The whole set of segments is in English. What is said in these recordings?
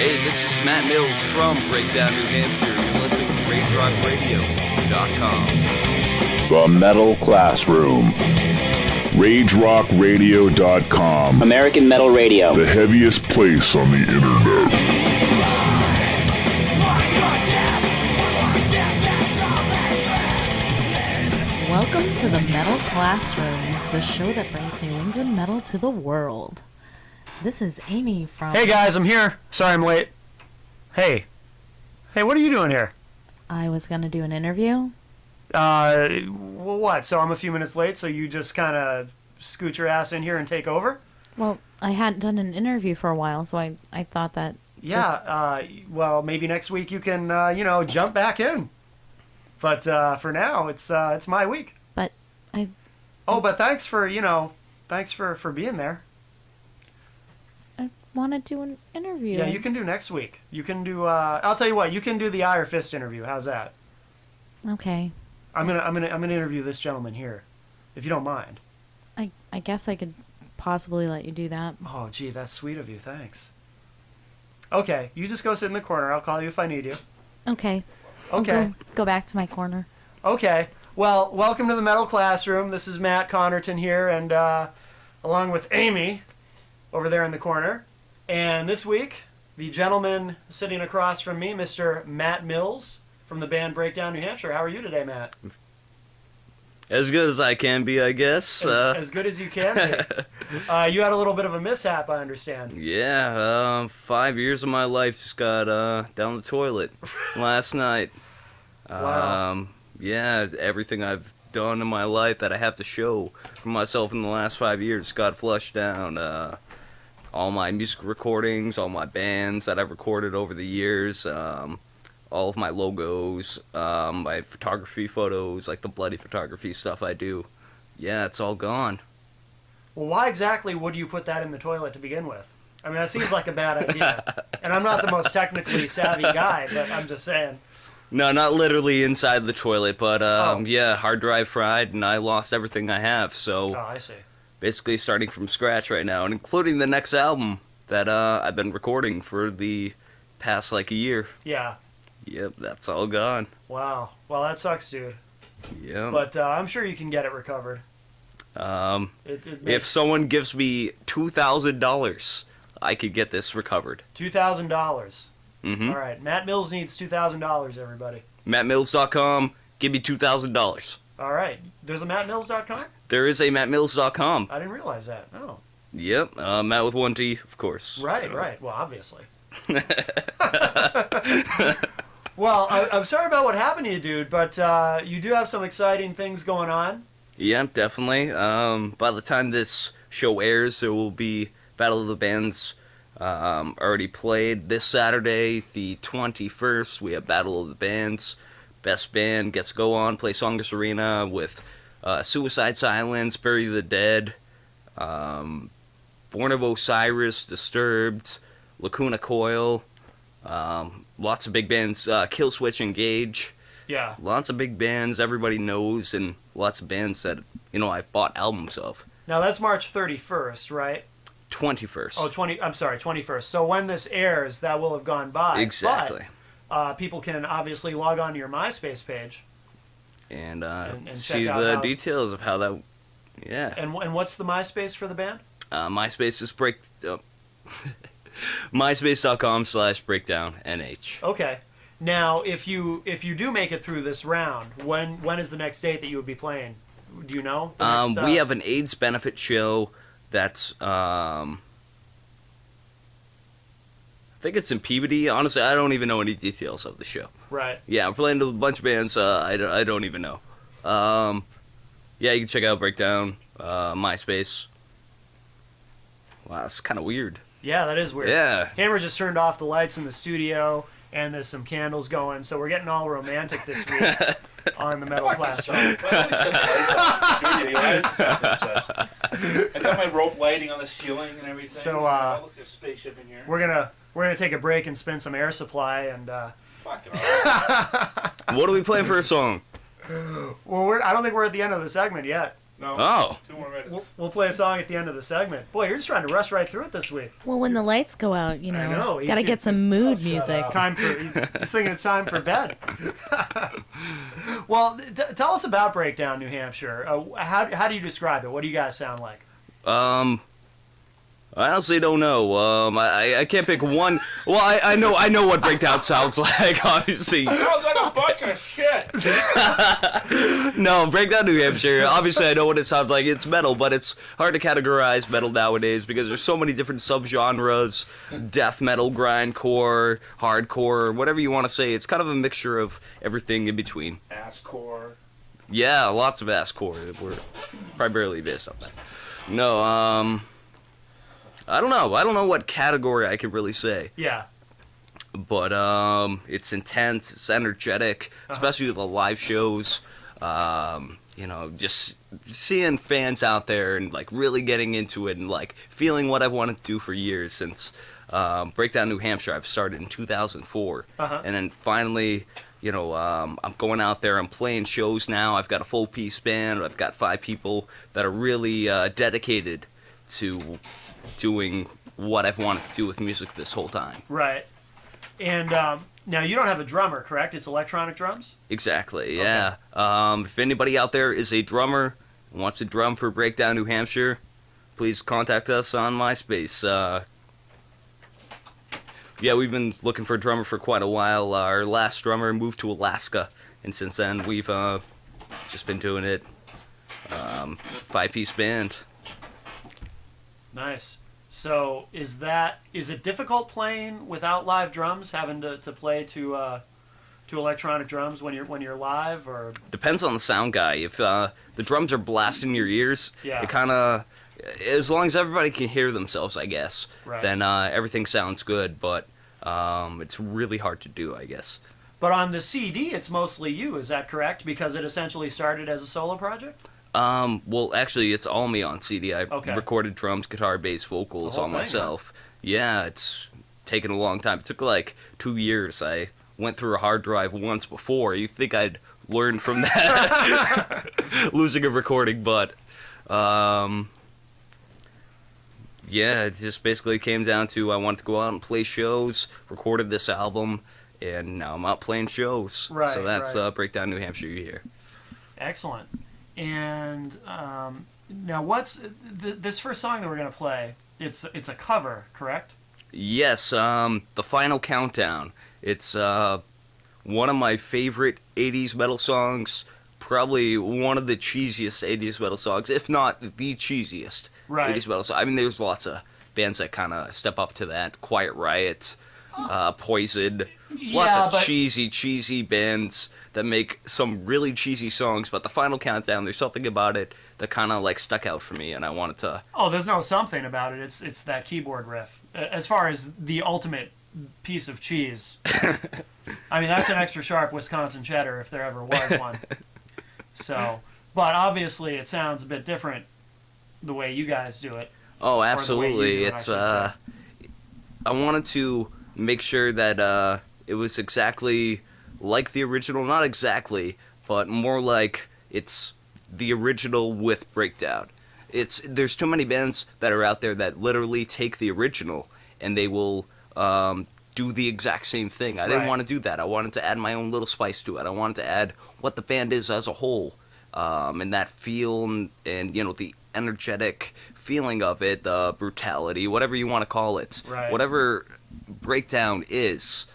Hey, this is Matt Mills from Breakdown, New Hampshire. You're listening to RageRockRadio.com. The Metal Classroom. RageRockRadio.com. American Metal Radio. The heaviest place on the internet. Welcome to the Metal Classroom, the show that brings New England metal to the world. This is Amy from... Hey guys, I'm here. Sorry I'm late. Hey, what are you doing here? I was going to do an interview. Well, what? So I'm a few minutes late, so you just kind of scoot your ass in here and take over? Well, I hadn't done an interview for a while, so I thought that... Yeah, well, maybe next week you can, jump back in. But for now, it's my week. But I... Oh, but thanks for being there. I want to do an interview. Yeah, you can do next week. You can do, I'll tell you what, you can do the Eye or Fist interview. How's that? Okay. I'm gonna interview this gentleman here, if you don't mind. I guess I could possibly let you do that. Oh, gee, that's sweet of you. Thanks. Okay, you just go sit in the corner. I'll call you if I need you. Okay. Okay. I'll go back to my corner. Okay. Well, welcome to the Metal Classroom. This is Matt Connerton here, and along with Amy over there in the corner. And this week, the gentleman sitting across from me, Mr. Matt Mills from the band Breakdown, New Hampshire. How are you today, Matt? As good as I can be, I guess. As good as you can be. You had a little bit of a mishap, I understand. Yeah, 5 years of my life just got down the toilet last night. Wow. Yeah, everything I've done in my life that I have to show for myself in the last 5 years got flushed down. All my music recordings, all my bands that I've recorded over the years, all of my logos, my photography photos, like the bloody photography stuff I do. Yeah, it's all gone. Well, why exactly would you put that in the toilet to begin with? I mean, that seems like a bad idea. And I'm not the most technically savvy guy, but I'm just saying. No, not literally inside the toilet, but yeah, hard drive fried, and I lost everything I have. So I see. Basically starting from scratch right now, and including the next album that I've been recording for the past, like, a year. Yeah. Yep, that's all gone. Wow. Well, that sucks, dude. Yeah. But I'm sure you can get it recovered. If someone gives me $2,000, I could get this recovered. $2,000. Mm-hmm. All right. Matt Mills needs $2,000, everybody. MattMills.com, give me $2,000. All right. There's a MattMills.com? There is a MattMills.com. I didn't realize that. Oh. Yep, Matt with one T, of course. Right. Well, obviously. Well, I'm sorry about what happened to you, dude, but you do have some exciting things going on. Yeah, definitely. By the time this show airs, there will be Battle of the Bands already played. This Saturday, the 21st, we have Battle of the Bands. Best band gets to go on, play Songus Arena with Suicide Silence, Bury the Dead, Born of Osiris, Disturbed, Lacuna Coil, lots of big bands, Killswitch Engage. Yeah. Lots of big bands everybody knows, and lots of bands that, I've bought albums of. Now, that's March 31st, right? 21st. Oh, 21st. So when this airs, that will have gone by. Exactly. But people can obviously log on to your MySpace page. And check see out the how... details of how that... Yeah. And what's the MySpace for the band? MySpace is MySpace.com/breakdown.nh. Okay. Now, if you do make it through this round, when is the next date that you would be playing? Do you know? We have an AIDS benefit show that's, I think it's in Peabody. Honestly, I don't even know any details of the show. Right. Yeah, I'm playing with a bunch of bands. I don't even know. Yeah, you can check out Breakdown, MySpace. Wow, that's kind of weird. Yeah, that is weird. Yeah. Hammer just turned off the lights in the studio, and there's some candles going, so we're getting all romantic this week on the Metal Classroom. I got my rope lighting on the ceiling and everything. So, looks like a spaceship in here. We're gonna take a break and spin some air supply, and Fuck it all. What are we playing for a song? well, I don't think we're at the end of the segment yet. No. Oh. 2 more minutes. We'll play a song at the end of the segment. Boy, you're just trying to rush right through it this week. Well, when the lights go out, I know, he's- gotta get some mood music. It's time for. He's thinking it's time for bed. Well, tell us about Breakdown, New Hampshire. How do you describe it? What do you guys sound like? I honestly don't know. I can't pick one. Well, I know what Breakdown sounds like, obviously. Sounds like a bunch of shit. No, Breakdown New Hampshire. Obviously, I know what it sounds like. It's metal, but it's hard to categorize metal nowadays because there's so many different subgenres: death metal, grindcore, hardcore, whatever you want to say. It's kind of a mixture of everything in between. Asscore. Yeah, lots of asscore. We're primarily based on that. No, I don't know. I don't know what category I could really say. Yeah. But it's intense, it's energetic, especially the live shows. Just seeing fans out there and like really getting into it and like feeling what I've wanted to do for years since Breakdown New Hampshire. I've started in 2004, and then finally, I'm going out there. I'm playing shows now. I've got a full piece band. I've got 5 people that are really dedicated to doing what I've wanted to do with music this whole time. Right. And now you don't have a drummer, correct? It's electronic drums? Exactly, yeah. If anybody out there is a drummer and wants to drum for Breakdown New Hampshire, please contact us on MySpace. Yeah, we've been looking for a drummer for quite a while. Our last drummer moved to Alaska, and since then we've just been doing it. 5-piece band. Nice. So is it difficult playing without live drums, having to play to electronic drums when you're live, or? Depends on the sound guy. If the drums are blasting your ears, Yeah. it kind of, as long as everybody can hear themselves, I guess, Right. then everything sounds good. But it's really hard to do, I guess. But on the CD, it's mostly you. Is that correct? Because it essentially started as a solo project. Well, actually, it's all me on CD. I Okay. recorded drums, guitar, bass, vocals The whole all thing, myself. Yeah, it's taken a long time. It took like 2 years. I went through a hard drive once before. You think I'd learn from that, losing a recording, but yeah, it just basically came down to I wanted to go out and play shows, recorded this album, and now I'm out playing shows. Right, So that's right. Breakdown New Hampshire here. Excellent. And now, what's this first song that we're gonna play? It's a cover, correct? Yes, The Final Countdown. It's one of my favorite 80s metal songs, probably one of the cheesiest 80s metal songs, if not the cheesiest Right. 80s metal song. I mean, there's lots of bands that kind of step up to that. Quiet Riot, Poison, lots Yeah, of but- cheesy bands that make some really cheesy songs, but The Final Countdown, there's something about it that kind of like stuck out for me, and I wanted to... Oh, there's no something about it. It's that keyboard riff. As far as the ultimate piece of cheese, I mean, that's an extra sharp Wisconsin cheddar if there ever was one. So, but obviously it sounds a bit different the way you guys do it. Oh, the way you absolutely. do it, I It's should I wanted to make sure that it was exactly like the original, not exactly, but more like it's the original with breakdown. There's too many bands that are out there that literally take the original and they will do the exact same thing. I didn't Right. want to do that. I wanted to add my own little spice to it. I wanted to add what the band is as a whole, and that feel and the energetic feeling of it, the brutality, whatever you want to call it, Right. whatever breakdown is,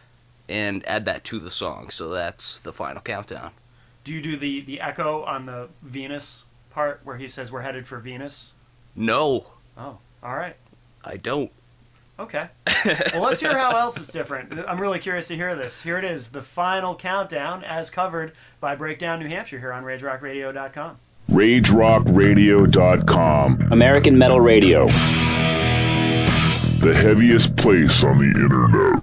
and add that to the song. So that's The Final Countdown. Do you do the echo on the Venus part where he says we're headed for Venus? No, Oh, all right. I don't. Okay. Well, let's hear how else it's different. I'm really curious to hear this. Here it is, The Final Countdown, as covered by Breakdown New Hampshire here on RageRockRadio.com. RageRockRadio.com, American Metal Radio. the heaviest place on the internet.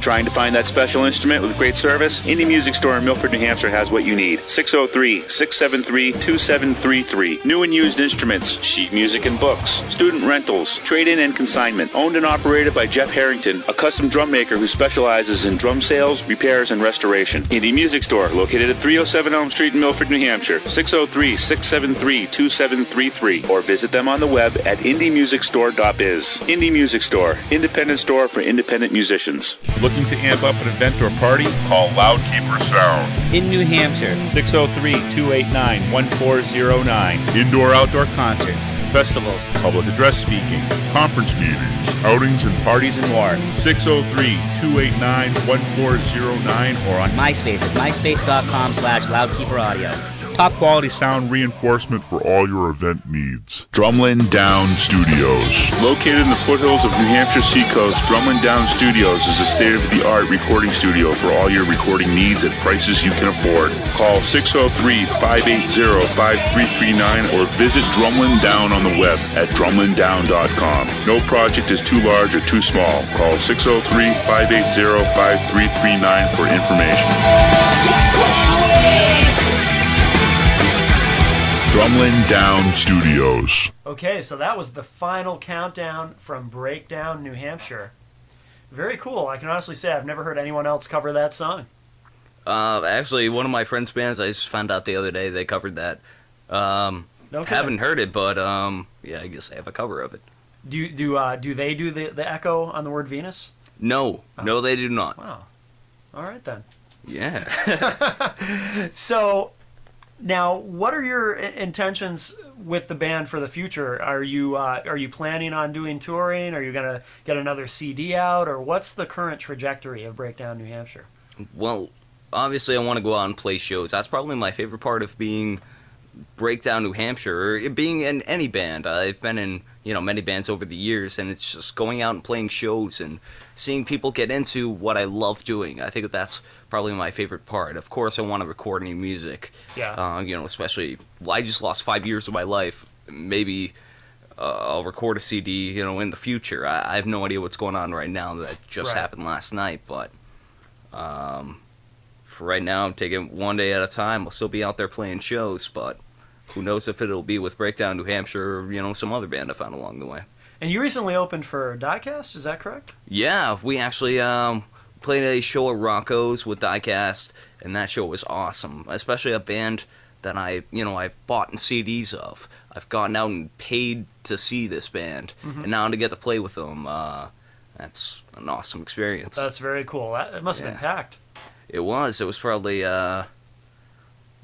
Trying to find that special instrument with great service? Indie Music Store in Milford, New Hampshire has what you need. 603-673-2733. New and used instruments, sheet music and books, student rentals, trade-in and consignment. Owned and operated by Jeff Harrington, a custom drum maker who specializes in drum sales, repairs, and restoration. Indie Music Store, located at 307 Elm Street in Milford, New Hampshire. 603-673-2733. Or visit them on the web at indiemusicstore.biz. Indie Music Store, independent store for independent musicians. Looking to amp up an event or party? Call Loudkeeper Sound. In New Hampshire, 603-289-1409. Indoor-outdoor concerts, festivals, public address speaking, conference meetings, outings and parties and more. 603-289-1409 or on MySpace at myspace.com/loudkeeperaudio. top quality sound reinforcement for all your event needs. Drumlin Down Studios. Located in the foothills of New Hampshire Seacoast, Drumlin Down Studios is a state-of-the-art recording studio for all your recording needs at prices you can afford. Call 603-580-5339 or visit Drumlin Down on the web at drumlindown.com. No project is too large or too small. Call 603-580-5339 for information. Drumlin Down Studios. Okay, so that was the final countdown from Breakdown, New Hampshire. Very cool. I can honestly say I've never heard anyone else cover that song. Actually, one of my friends' bands, I just found out the other day they covered that. Haven't heard it, but yeah, I guess I have a cover of it. Do they do the echo on the word Venus? No, no, they do not. Wow. All right then. Yeah. So, now, what are your intentions with the band for the future? Are you planning on doing touring? Are you gonna get another CD out, or what's the current trajectory of Breakdown New Hampshire? Well, obviously, I want to go out and play shows. That's probably my favorite part of being Breakdown New Hampshire, or being in any band. I've been in many bands over the years, and it's just going out and playing shows and seeing people get into what I love doing. I think that's probably my favorite part. Of course, I want to record new music. Yeah. Especially, I just lost 5 years of my life. Maybe I'll record a CD, in the future. I have no idea what's going on right now. That just happened last night, but for right now, I'm taking it one day at a time. I'll still be out there playing shows, but who knows if it'll be with Breakdown New Hampshire or, some other band I found along the way. And you recently opened for Diecast, is that correct? Yeah, we actually played a show at Rocco's with Diecast, and that show was awesome. Especially a band that I've bought CDs of. I've gone out and paid to see this band, and now to get to play with them, that's an awesome experience. That's very cool. It must have been packed. It was. It was probably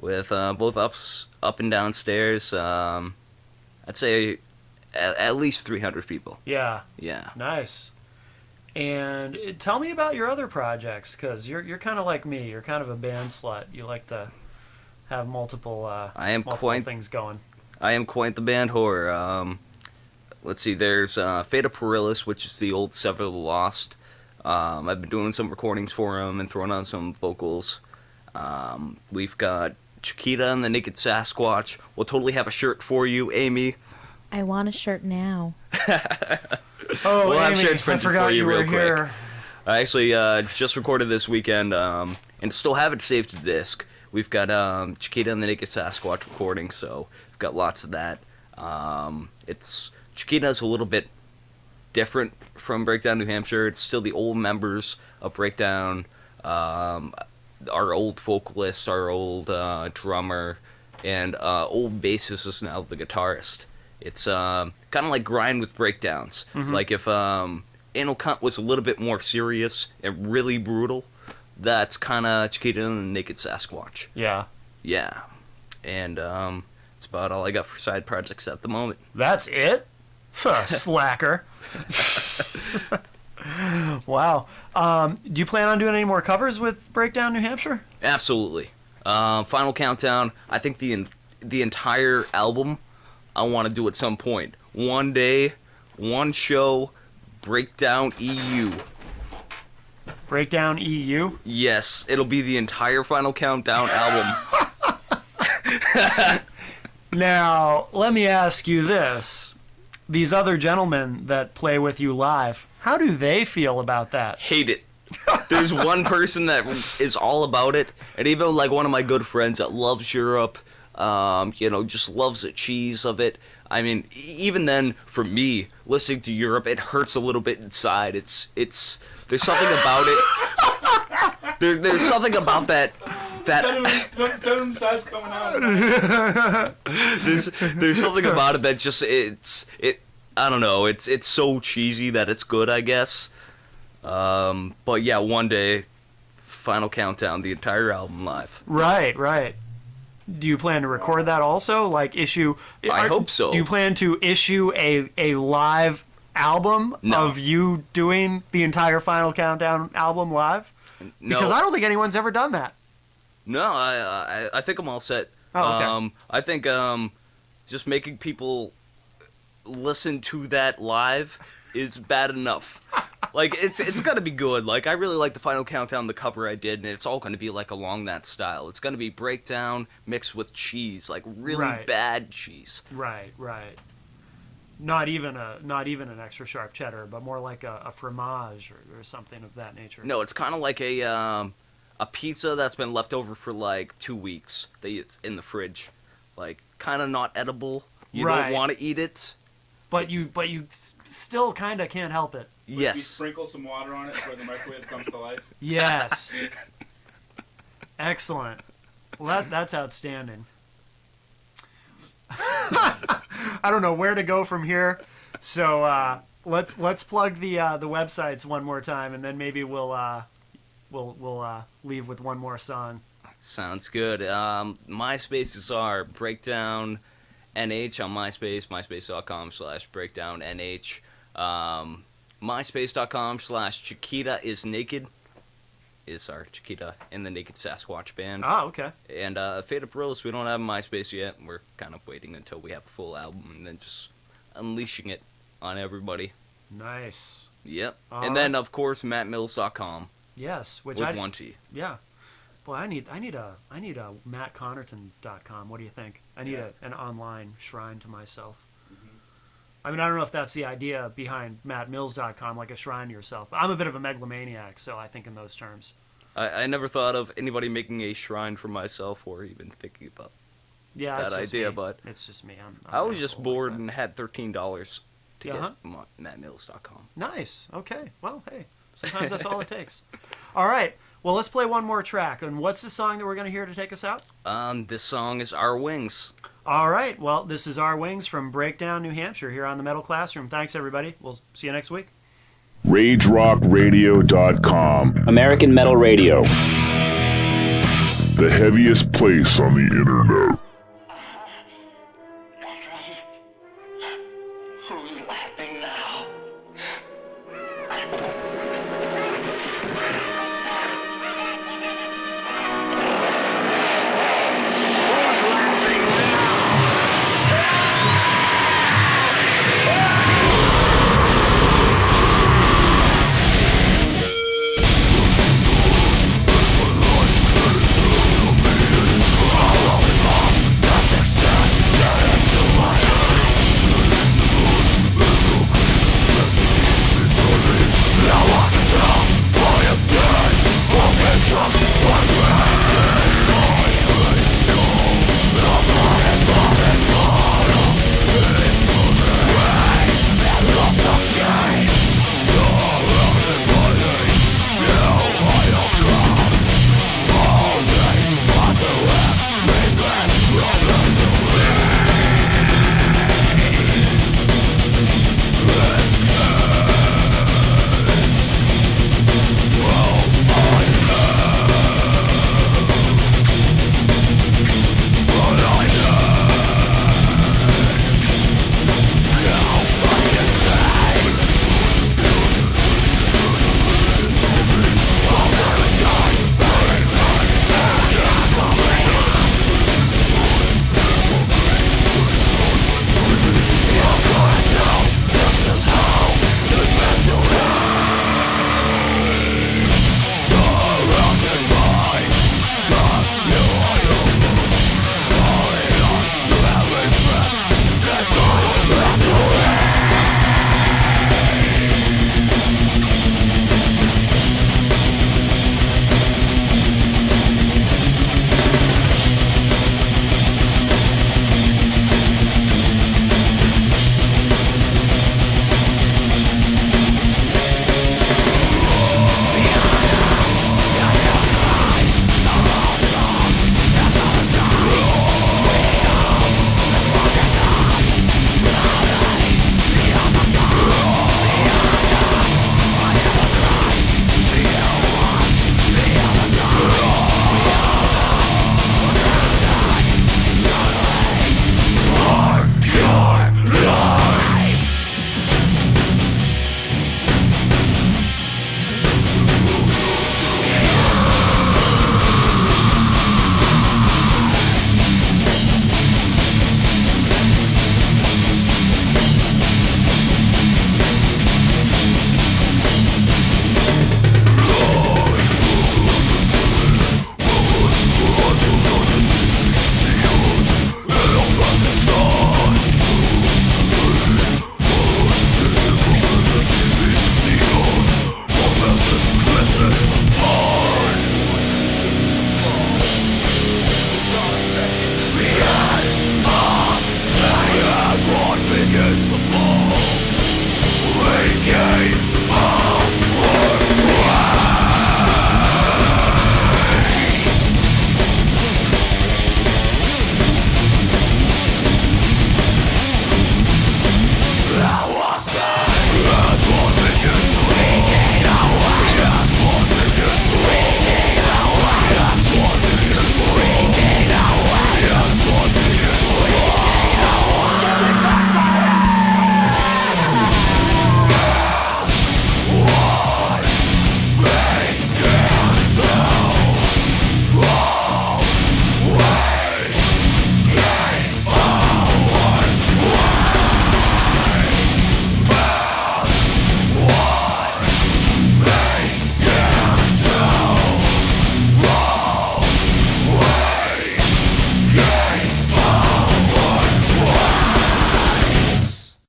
with both up and downstairs. I'd say at least 300 people. Yeah. Yeah. Nice. And tell me about your other projects, because you're kind of like me. You're kind of a band slut. You like to have multiple things going. I am quite the band whore. Let's see. There's Fate of Perilous, which is the old Sever the Lost. I've been doing some recordings for him and throwing on some vocals. We've got Chiquita and the Naked Sasquatch. We'll totally have a shirt for you, Amy. I want a shirt now. Oh, we'll Amy, have shirts printed I forgot for you you real were quick. here. I actually just recorded this weekend and still have it saved to disc. We've got Chiquita and the Naked Sasquatch recording, so we've got lots of that. Chiquita's a little bit different from Breakdown New Hampshire. It's still the old members of Breakdown, our old vocalist, our old drummer, and old bassist is now the guitarist. It's kind of like Grind with Breakdowns. Mm-hmm. Like if Anal Cunt was a little bit more serious and really brutal, that's kind of Chiquita and the Naked Sasquatch. Yeah. Yeah. And it's about all I got for side projects at the moment. That's it? Slacker. Wow. Do you plan on doing any more covers with Breakdown New Hampshire? Absolutely. Final Countdown, I think the entire album I want to do at some point. One day, one show, Breakdown EU. Breakdown EU? Yes, it'll be the entire Final Countdown album. Now, let me ask you this. These other gentlemen that play with you live, how do they feel about that? Hate it. There's one person that is all about it, and even like one of my good friends that loves Europe, just loves the cheese of it. I mean, even then, for me, listening to Europe, it hurts a little bit inside. It's there's something about it. There's something about that. Venom side's coming out. There's something about it that just I don't know. It's so cheesy that it's good, I guess. But yeah, one day, Final Countdown, the entire album live. Right. Do you plan to record that also? Like issue? I hope so. Do you plan to issue a live album of you doing the entire Final Countdown album live? No. Because I don't think anyone's ever done that. No, I think I'm all set. Oh, okay. I think just making people listen to that live is bad enough. Like it's gonna be good. Like I really like the Final Countdown, the cover I did, and it's all gonna be like along that style. It's gonna be breakdown mixed with cheese, like really bad cheese. Right. Not even an extra sharp cheddar, but more like a fromage or something of that nature. No, it's kind of like a pizza that's been left over for like 2 weeks. It's in the fridge, like kind of not edible. You don't want to eat it. But you still kind of can't help it. Yes. You sprinkle some water on it before the microwave comes to life. Yes. Excellent. Well, that's outstanding. I don't know where to go from here, so let's plug the websites one more time, and then maybe we'll leave with one more song. Sounds good. MySpaces are Breakdown NH on MySpace, myspace.com/breakdownnh. MySpace.com/Chiquita is Naked is our Chiquita and the Naked Sasquatch Band. Oh, okay. And Fate of Perilous, we don't have MySpace yet. We're kind of waiting until we have a full album and then just unleashing it on everybody. Nice. Yep. And then, of course, mattmills.com. Yes, which with one T. Yeah. Boy, I need a mattconnerton.com. What do you think? I need an online shrine to myself. I mean, I don't know if that's the idea behind mattmills.com, like a shrine to yourself. But I'm a bit of a megalomaniac, so I think in those terms. I never thought of anybody making a shrine for myself or even thinking about that idea, but it's just me. I was just bored and had $13 to get mattmills.com. Nice. Okay. Well, hey, sometimes that's all it takes. All right. Well, let's play one more track. And what's the song that we're going to hear to take us out? This song is Our Wings. All right. Well, this is Our Wings from Breakdown, New Hampshire, here on the Metal Classroom. Thanks, everybody. We'll see you next week. RageRockRadio.com. American Metal Radio. The heaviest place on the internet.